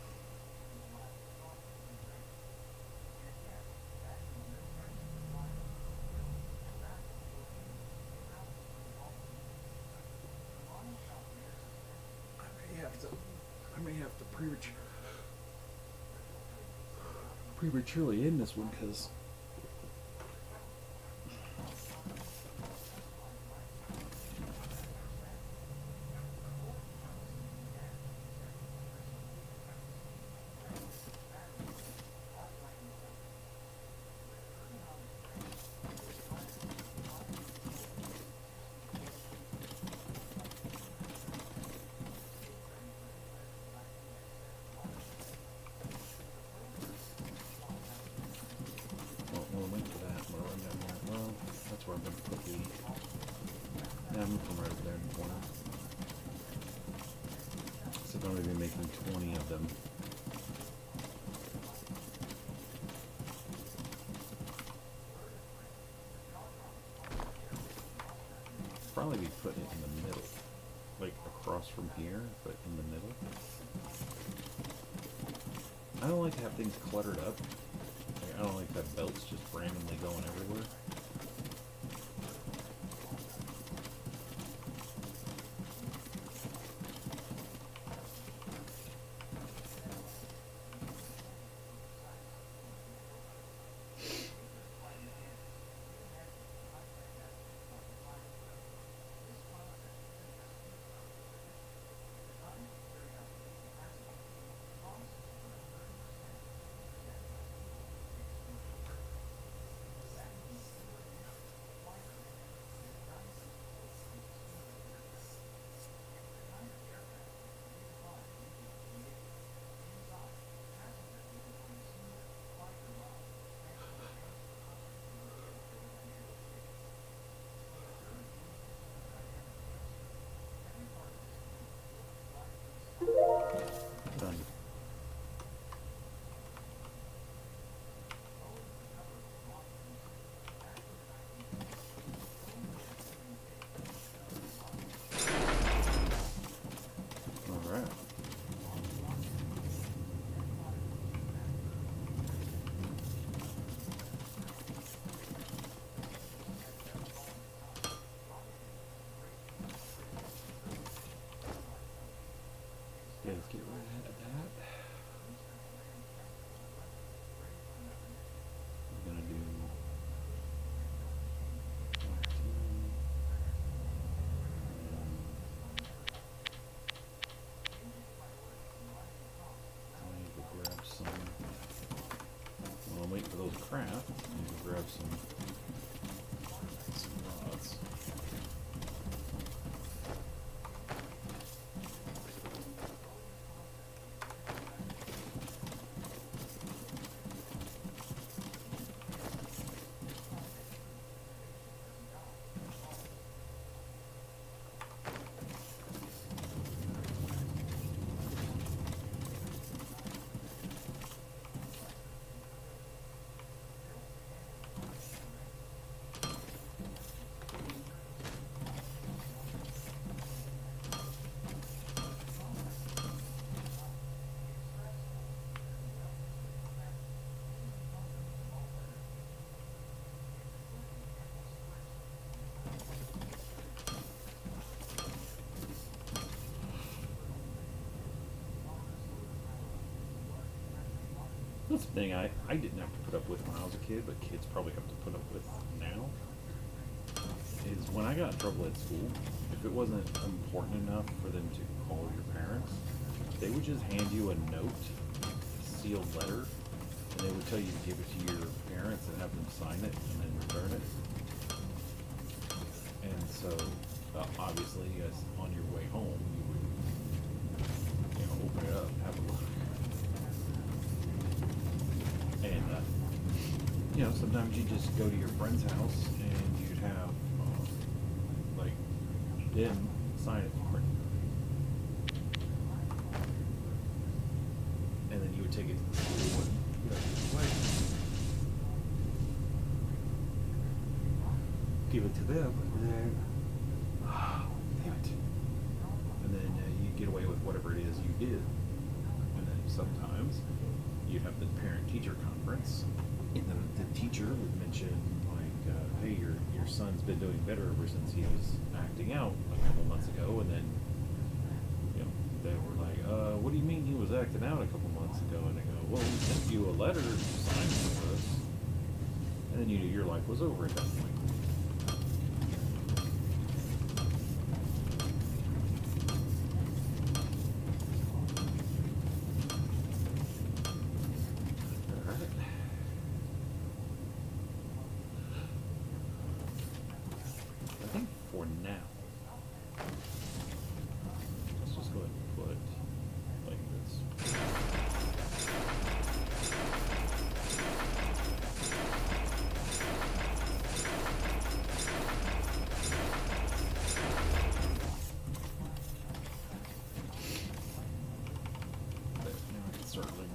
I may have to prematurely end this one because we'll wait for that. We'll run down here. Well, that's where I'm going to put the. Yeah, I'm going to put them right over there in the corner. So I'm going to be making 20 of them. Probably be putting it in the middle, like across from here, but in the middle. I don't like to have things cluttered up. Like, I don't like to have belts just randomly going everywhere. Done. All right. Yeah, let's get right ahead of that. We're gonna do 14. I need to grab some. While I'm waiting for those to craft, I need to grab some rods. That's the thing I didn't have to put up with when I was a kid, but kids probably have to put up with now, is when I got in trouble at school, if it wasn't important enough for them to call your parents, they would just hand you a note, a sealed letter, and they would tell you to give it to your parents and have them sign it and then return it. And so, obviously, as on your way home, you would, open it up, have a look. And sometimes you just go to your friend's house and you'd have like them sign it for it, and then you would take it to the school and give it to them, and then damn it, and then you get away with whatever it is you did, and then sometimes you'd have the parent-teacher conference, and then the teacher would mention like, hey, your son's been doing better ever since he was acting out a couple months ago, and then they were like, what do you mean he was acting out a couple months ago? And they go, well, we sent you a letter to sign for us, and then you knew your life was over at that point. I think for now, let's just go ahead and put like this. There, now I can start letting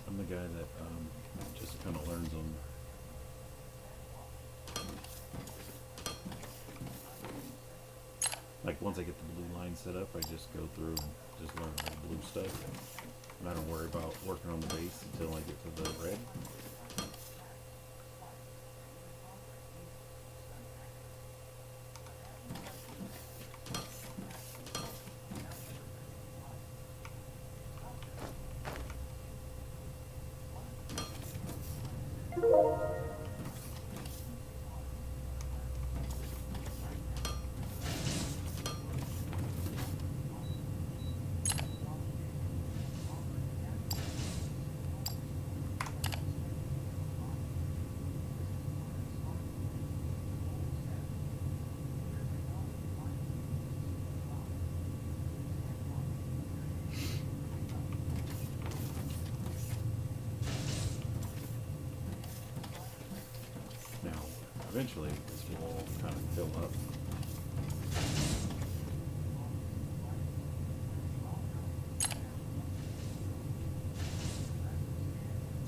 I'm the guy that just kind of learns them. Like once I get the blue line set up, I just go through and just learn all the blue stuff, and I don't worry about working on the base until I get to the red. Eventually, this will all kind of fill up.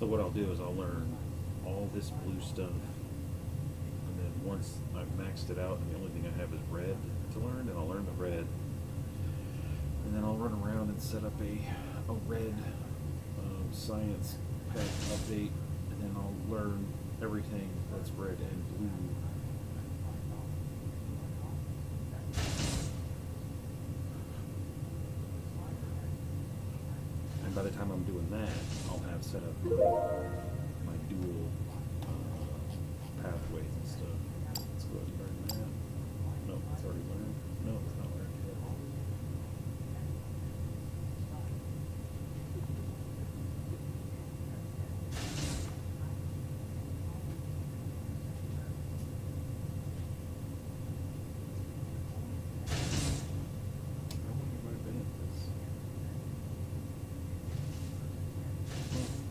So what I'll do is I'll learn all this blue stuff, and then once I've maxed it out and the only thing I have is red to learn, then I'll learn the red, and then I'll run around and set up a red science pack update, and then I'll learn everything that's red and blue. And by the time I'm doing that, I'll have set up my dual pathways and stuff. Let's go ahead and learn that. Nope, it's already learned. No, it's not learned yet.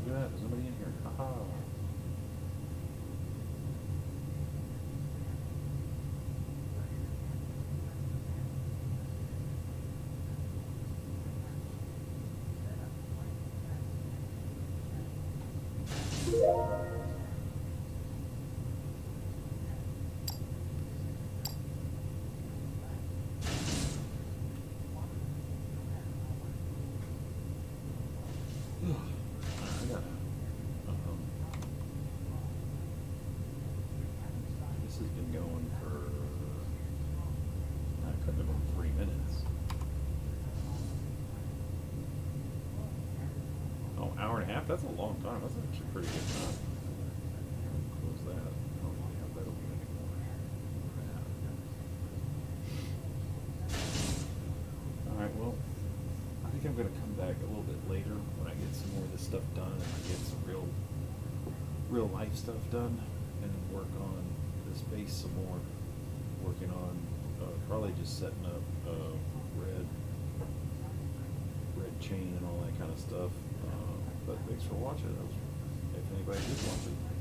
There's nobody in here. Haha. This has been going for, I couldn't have been 3 minutes. Oh, hour and a half? That's a long time. That's actually pretty good time. Close that. I don't really have that open anymore. Alright, well, I think I'm going to come back a little bit later when I get some more of this stuff done and I get some real life stuff done, and then work on this base some more. Working on probably just setting up red chain and all that kind of stuff. But thanks for watching. If anybody did watch it.